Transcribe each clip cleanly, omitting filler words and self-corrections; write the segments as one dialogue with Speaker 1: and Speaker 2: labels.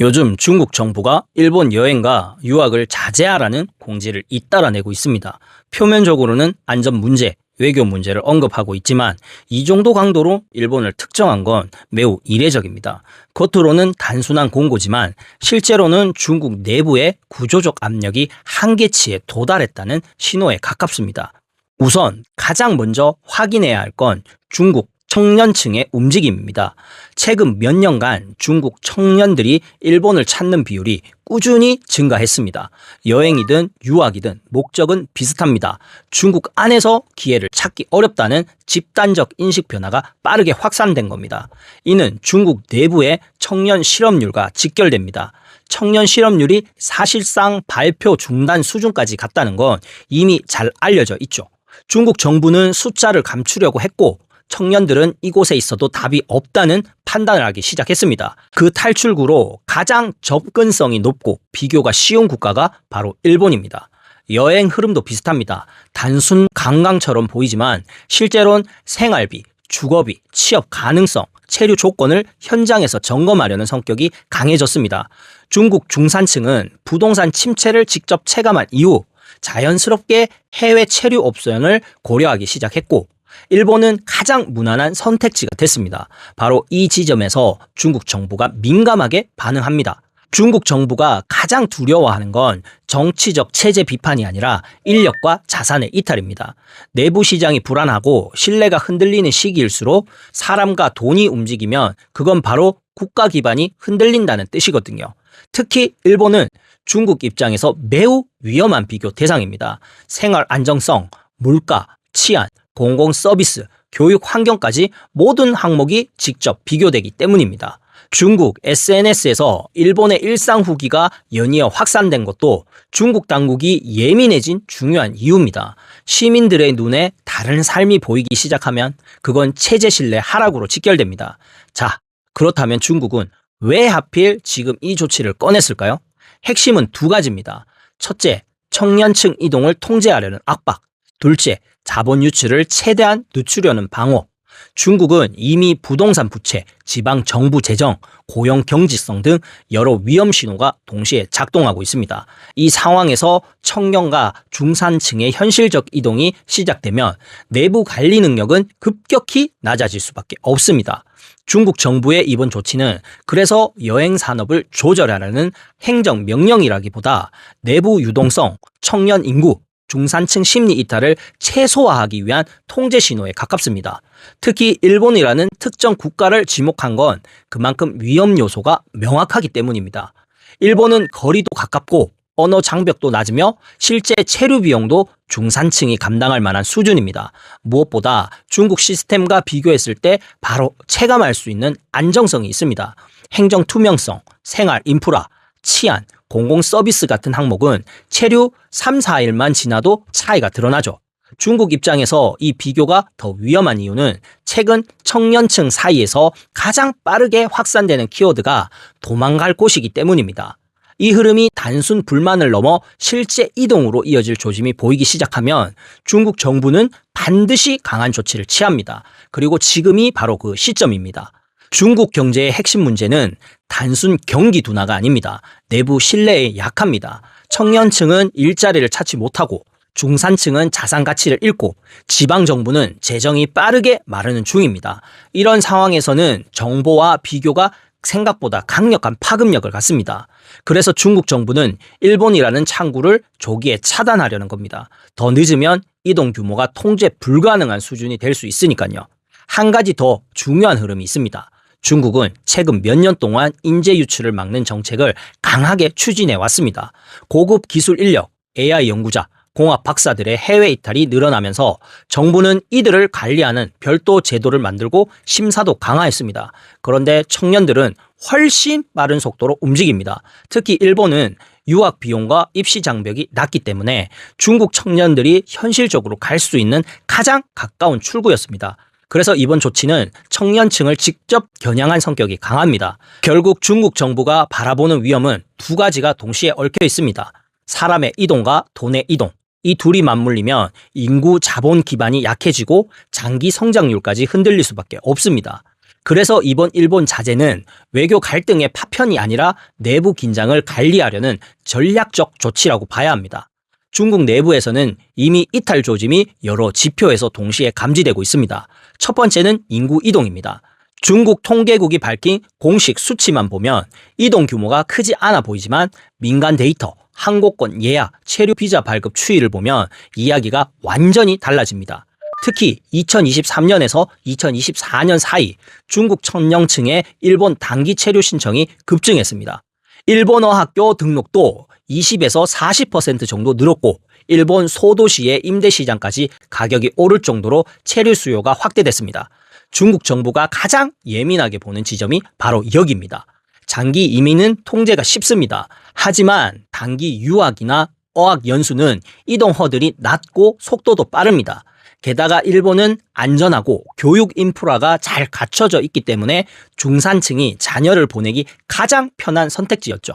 Speaker 1: 요즘 중국 정부가 일본 여행과 유학을 자제하라는 공지를 잇따라 내고 있습니다. 표면적으로는 안전 문제, 외교 문제를 언급하고 있지만 이 정도 강도로 일본을 특정한 건 매우 이례적입니다. 겉으로는 단순한 공고지만 실제로는 중국 내부의 구조적 압력이 한계치에 도달했다는 신호에 가깝습니다. 우선 가장 먼저 확인해야 할 건 중국 청년층의 움직임입니다. 최근 몇 년간 중국 청년들이 일본을 찾는 비율이 꾸준히 증가했습니다. 여행이든 유학이든 목적은 비슷합니다. 중국 안에서 기회를 찾기 어렵다는 집단적 인식 변화가 빠르게 확산된 겁니다. 이는 중국 내부의 청년 실업률과 직결됩니다. 청년 실업률이 사실상 발표 중단 수준까지 갔다는 건 이미 잘 알려져 있죠. 중국 정부는 숫자를 감추려고 했고 청년들은 이곳에 있어도 답이 없다는 판단을 하기 시작했습니다. 그 탈출구로 가장 접근성이 높고 비교가 쉬운 국가가 바로 일본입니다. 여행 흐름도 비슷합니다. 단순 관광처럼 보이지만 실제로는 생활비, 주거비, 취업 가능성, 체류 조건을 현장에서 점검하려는 성격이 강해졌습니다. 중국 중산층은 부동산 침체를 직접 체감한 이후 자연스럽게 해외 체류 옵션을 고려하기 시작했고 일본은 가장 무난한 선택지가 됐습니다. 바로 이 지점에서 중국 정부가 민감하게 반응합니다. 중국 정부가 가장 두려워하는 건 정치적 체제 비판이 아니라 인력과 자산의 이탈입니다. 내부 시장이 불안하고 신뢰가 흔들리는 시기일수록 사람과 돈이 움직이면 그건 바로 국가 기반이 흔들린다는 뜻이거든요. 특히 일본은 중국 입장에서 매우 위험한 비교 대상입니다. 생활 안정성, 물가, 치안, 공공 서비스, 교육 환경까지 모든 항목이 직접 비교되기 때문입니다. 중국 SNS에서 일본의 일상 후기가 연이어 확산된 것도 중국 당국이 예민해진 중요한 이유입니다. 시민들의 눈에 다른 삶이 보이기 시작하면 그건 체제 신뢰 하락으로 직결됩니다. 자, 그렇다면 중국은 왜 하필 지금 이 조치를 꺼냈을까요? 핵심은 두 가지입니다. 첫째, 청년층 이동을 통제하려는 압박. 둘째, 자본 유출을 최대한 늦추려는 방어. 중국은 이미 부동산 부채, 지방 정부 재정, 고용 경직성 등 여러 위험 신호가 동시에 작동하고 있습니다. 이 상황에서 청년과 중산층의 현실적 이동이 시작되면 내부 관리 능력은 급격히 낮아질 수밖에 없습니다. 중국 정부의 이번 조치는 그래서 여행 산업을 조절하라는 행정 명령이라기보다 내부 유동성, 청년 인구, 중산층 심리 이탈을 최소화하기 위한 통제 신호에 가깝습니다. 특히 일본이라는 특정 국가를 지목한 건 그만큼 위험 요소가 명확하기 때문입니다. 일본은 거리도 가깝고 언어 장벽도 낮으며 실제 체류 비용도 중산층이 감당할 만한 수준입니다. 무엇보다 중국 시스템과 비교했을 때 바로 체감할 수 있는 안정성이 있습니다. 행정 투명성, 생활 인프라, 치안, 공공 서비스 같은 항목은 체류 3, 4일만 지나도 차이가 드러나죠. 중국 입장에서 이 비교가 더 위험한 이유는 최근 청년층 사이에서 가장 빠르게 확산되는 키워드가 도망갈 곳이기 때문입니다. 이 흐름이 단순 불만을 넘어 실제 이동으로 이어질 조짐이 보이기 시작하면 중국 정부는 반드시 강한 조치를 취합니다. 그리고 지금이 바로 그 시점입니다. 중국 경제의 핵심 문제는 단순 경기 둔화가 아닙니다. 내부 신뢰에 약합니다. 청년층은 일자리를 찾지 못하고 중산층은 자산 가치를 잃고 지방정부는 재정이 빠르게 마르는 중입니다. 이런 상황에서는 정보와 비교가 생각보다 강력한 파급력을 갖습니다. 그래서 중국 정부는 일본이라는 창구를 조기에 차단하려는 겁니다. 더 늦으면 이동 규모가 통제 불가능한 수준이 될 수 있으니까요. 한 가지 더 중요한 흐름이 있습니다. 중국은 최근 몇 년 동안 인재 유출을 막는 정책을 강하게 추진해 왔습니다. 고급 기술 인력, AI 연구자, 공학 박사들의 해외 이탈이 늘어나면서 정부는 이들을 관리하는 별도 제도를 만들고 심사도 강화했습니다. 그런데 청년들은 훨씬 빠른 속도로 움직입니다. 특히 일본은 유학 비용과 입시 장벽이 낮기 때문에 중국 청년들이 현실적으로 갈 수 있는 가장 가까운 출구였습니다. 그래서 이번 조치는 청년층을 직접 겨냥한 성격이 강합니다. 결국 중국 정부가 바라보는 위험은 두 가지가 동시에 얽혀 있습니다. 사람의 이동과 돈의 이동. 이 둘이 맞물리면 인구 자본 기반이 약해지고 장기 성장률까지 흔들릴 수밖에 없습니다. 그래서 이번 일본 자제는 외교 갈등의 파편이 아니라 내부 긴장을 관리하려는 전략적 조치라고 봐야 합니다. 중국 내부에서는 이미 이탈 조짐이 여러 지표에서 동시에 감지되고 있습니다. 첫 번째는 인구 이동입니다. 중국 통계국이 밝힌 공식 수치만 보면 이동 규모가 크지 않아 보이지만 민간 데이터, 항공권 예약, 체류 비자 발급 추이를 보면 이야기가 완전히 달라집니다. 특히 2023년에서 2024년 사이 중국 청년층의 일본 단기 체류 신청이 급증했습니다. 일본어 학교 등록도 20에서 40% 정도 늘었고 일본 소도시의 임대 시장까지 가격이 오를 정도로 체류 수요가 확대됐습니다. 중국 정부가 가장 예민하게 보는 지점이 바로 여기입니다. 장기 이민은 통제가 쉽습니다. 하지만 단기 유학이나 어학 연수는 이동 허들이 낮고 속도도 빠릅니다. 게다가 일본은 안전하고 교육 인프라가 잘 갖춰져 있기 때문에 중산층이 자녀를 보내기 가장 편한 선택지였죠.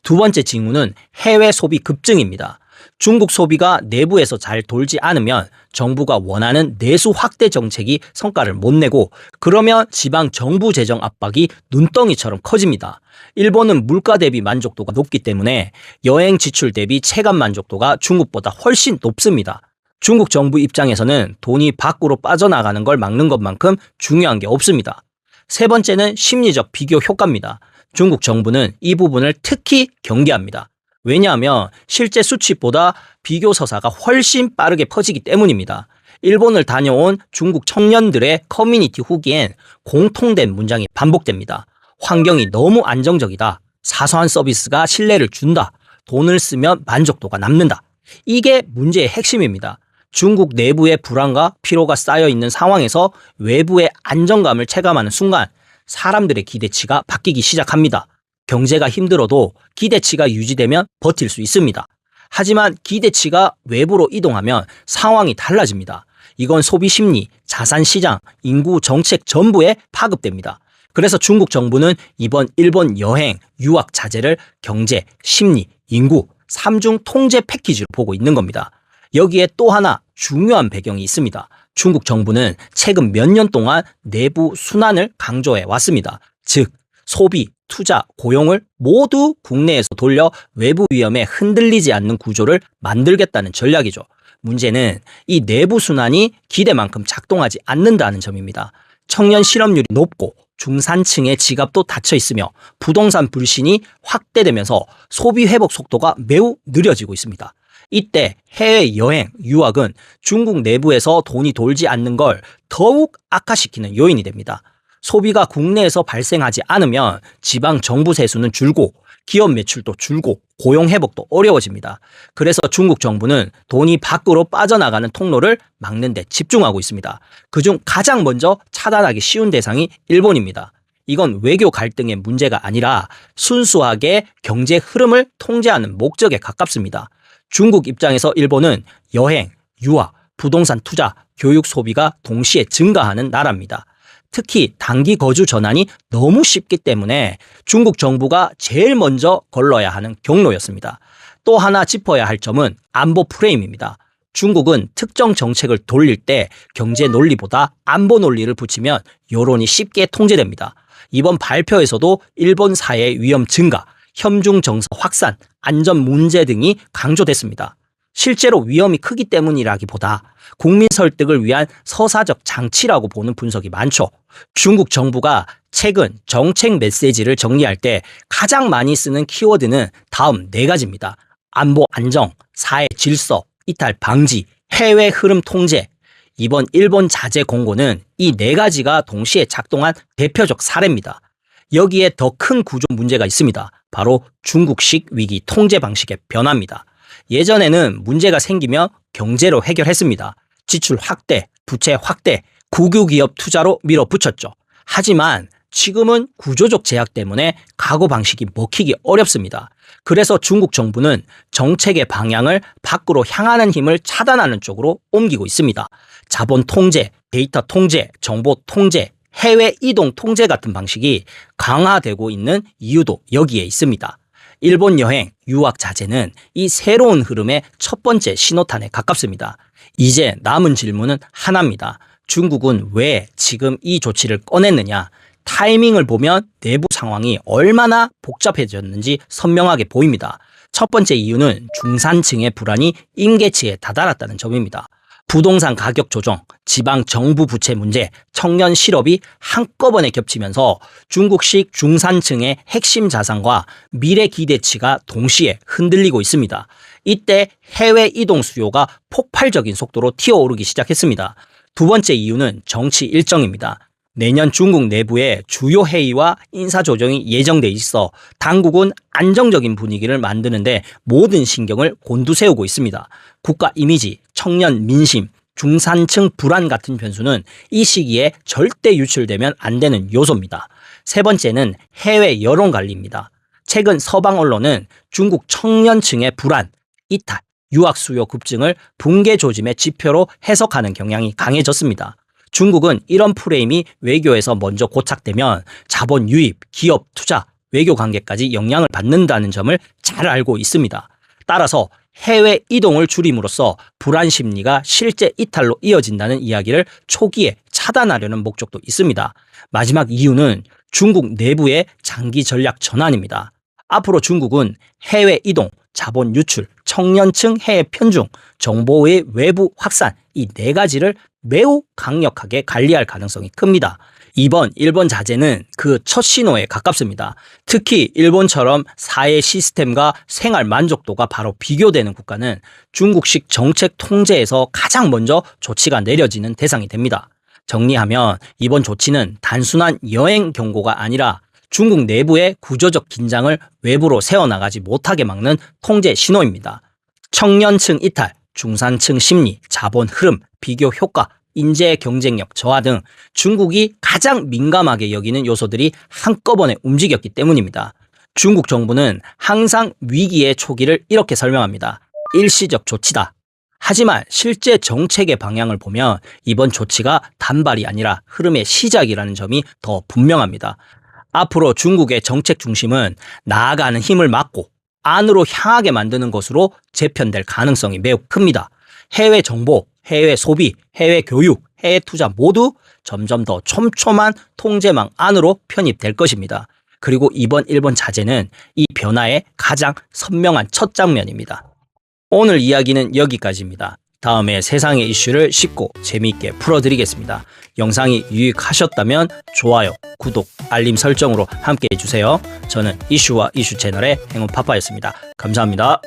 Speaker 1: 두 번째 징후는 해외 소비 급증입니다. 중국 소비가 내부에서 잘 돌지 않으면 정부가 원하는 내수 확대 정책이 성과를 못 내고 그러면 지방 정부 재정 압박이 눈덩이처럼 커집니다. 일본은 물가 대비 만족도가 높기 때문에 여행 지출 대비 체감 만족도가 중국보다 훨씬 높습니다. 중국 정부 입장에서는 돈이 밖으로 빠져나가는 걸 막는 것만큼 중요한 게 없습니다. 세 번째는 심리적 비교 효과입니다. 중국 정부는 이 부분을 특히 경계합니다. 왜냐하면 실제 수치보다 비교 서사가 훨씬 빠르게 퍼지기 때문입니다. 일본을 다녀온 중국 청년들의 커뮤니티 후기엔 공통된 문장이 반복됩니다. 환경이 너무 안정적이다. 사소한 서비스가 신뢰를 준다. 돈을 쓰면 만족도가 남는다. 이게 문제의 핵심입니다. 중국 내부의 불안과 피로가 쌓여 있는 상황에서 외부의 안정감을 체감하는 순간 사람들의 기대치가 바뀌기 시작합니다. 경제가 힘들어도 기대치가 유지되면 버틸 수 있습니다. 하지만 기대치가 외부로 이동하면 상황이 달라집니다. 이건 소비 심리, 자산 시장, 인구 정책 전부에 파급됩니다. 그래서 중국 정부는 이번 일본 여행, 유학 자제를 경제, 심리, 인구 3중 통제 패키지로 보고 있는 겁니다. 여기에 또 하나 중요한 배경이 있습니다. 중국 정부는 최근 몇 년 동안 내부 순환을 강조해 왔습니다. 즉, 소비, 투자, 고용을 모두 국내에서 돌려 외부 위험에 흔들리지 않는 구조를 만들겠다는 전략이죠. 문제는 이 내부 순환이 기대만큼 작동하지 않는다는 점입니다. 청년 실업률이 높고 중산층의 지갑도 닫혀 있으며 부동산 불신이 확대되면서 소비 회복 속도가 매우 느려지고 있습니다. 이때 해외여행, 유학은 중국 내부에서 돈이 돌지 않는 걸 더욱 악화시키는 요인이 됩니다. 소비가 국내에서 발생하지 않으면 지방 정부 세수는 줄고 기업 매출도 줄고 고용 회복도 어려워집니다. 그래서 중국 정부는 돈이 밖으로 빠져나가는 통로를 막는 데 집중하고 있습니다. 그중 가장 먼저 차단하기 쉬운 대상이 일본입니다. 이건 외교 갈등의 문제가 아니라 순수하게 경제 흐름을 통제하는 목적에 가깝습니다. 중국 입장에서 일본은 여행, 유학, 부동산 투자, 교육 소비가 동시에 증가하는 나라입니다. 특히 단기 거주 전환이 너무 쉽기 때문에 중국 정부가 제일 먼저 걸러야 하는 경로였습니다. 또 하나 짚어야 할 점은 안보 프레임입니다. 중국은 특정 정책을 돌릴 때 경제 논리보다 안보 논리를 붙이면 여론이 쉽게 통제됩니다. 이번 발표에서도 일본 사회 위험 증가, 현중 정서 확산, 안전 문제 등이 강조됐습니다. 실제로 위험이 크기 때문이라기보다 국민 설득을 위한 서사적 장치라고 보는 분석이 많죠. 중국 정부가 최근 정책 메시지를 정리할 때 가장 많이 쓰는 키워드는 다음 4가지입니다. 안보 안정, 사회 질서, 이탈 방지, 해외 흐름 통제. 이번 일본 자제 공고는 이 4가지가 동시에 작동한 대표적 사례입니다. 여기에 더 큰 구조 문제가 있습니다. 바로 중국식 위기 통제 방식의 변화입니다. 예전에는 문제가 생기면 경제로 해결했습니다. 지출 확대, 부채 확대, 국유기업 투자로 밀어붙였죠. 하지만 지금은 구조적 제약 때문에 과거 방식이 먹히기 어렵습니다. 그래서 중국 정부는 정책의 방향을 밖으로 향하는 힘을 차단하는 쪽으로 옮기고 있습니다. 자본 통제, 데이터 통제, 정보 통제, 해외 이동 통제 같은 방식이 강화되고 있는 이유도 여기에 있습니다. 일본 여행, 유학 자제는 이 새로운 흐름의 첫 번째 신호탄에 가깝습니다. 이제 남은 질문은 하나입니다. 중국은 왜 지금 이 조치를 꺼냈느냐? 타이밍을 보면 내부 상황이 얼마나 복잡해졌는지 선명하게 보입니다. 첫 번째 이유는 중산층의 불안이 임계치에 다다랐다는 점입니다. 부동산 가격 조정, 지방 정부 부채 문제, 청년 실업이 한꺼번에 겹치면서 중국식 중산층의 핵심 자산과 미래 기대치가 동시에 흔들리고 있습니다. 이때 해외 이동 수요가 폭발적인 속도로 튀어오르기 시작했습니다. 두 번째 이유는 정치 일정입니다. 내년 중국 내부에 주요 회의와 인사조정이 예정돼 있어 당국은 안정적인 분위기를 만드는데 모든 신경을 곤두세우고 있습니다. 국가 이미지, 청년 민심, 중산층 불안 같은 변수는 이 시기에 절대 유출되면 안 되는 요소입니다. 세 번째는 해외 여론 관리입니다. 최근 서방 언론은 중국 청년층의 불안, 이탈, 유학 수요 급증을 붕괴 조짐의 지표로 해석하는 경향이 강해졌습니다. 중국은 이런 프레임이 외교에서 먼저 고착되면 자본 유입, 기업 투자, 외교 관계까지 영향을 받는다는 점을 잘 알고 있습니다. 따라서 해외 이동을 줄임으로써 불안 심리가 실제 이탈로 이어진다는 이야기를 초기에 차단하려는 목적도 있습니다. 마지막 이유는 중국 내부의 장기 전략 전환입니다. 앞으로 중국은 해외 이동, 자본 유출, 청년층 해외 편중, 정보의 외부 확산 이 네 가지를 매우 강력하게 관리할 가능성이 큽니다. 이번 일본 자제는 그 첫 신호에 가깝습니다. 특히 일본처럼 사회 시스템과 생활 만족도가 바로 비교되는 국가는 중국식 정책 통제에서 가장 먼저 조치가 내려지는 대상이 됩니다. 정리하면 이번 조치는 단순한 여행 경고가 아니라 중국 내부의 구조적 긴장을 외부로 세워나가지 못하게 막는 통제 신호입니다. 청년층 이탈, 중산층 심리, 자본 흐름, 비교 효과, 인재 경쟁력 저하 등 중국이 가장 민감하게 여기는 요소들이 한꺼번에 움직였기 때문입니다. 중국 정부는 항상 위기의 초기를 이렇게 설명합니다. 일시적 조치다. 하지만 실제 정책의 방향을 보면 이번 조치가 단발이 아니라 흐름의 시작이라는 점이 더 분명합니다. 앞으로 중국의 정책 중심은 나아가는 힘을 막고 안으로 향하게 만드는 것으로 재편될 가능성이 매우 큽니다. 해외 정보, 해외 소비, 해외 교육, 해외 투자 모두 점점 더 촘촘한 통제망 안으로 편입될 것입니다. 그리고 이번 일본 자제는 이 변화의 가장 선명한 첫 장면입니다. 오늘 이야기는 여기까지입니다. 다음에 세상의 이슈를 쉽고 재미있게 풀어드리겠습니다. 영상이 유익하셨다면 좋아요, 구독, 알림 설정으로 함께 해주세요. 저는 이슈와 이슈 채널의 행운파파였습니다. 감사합니다.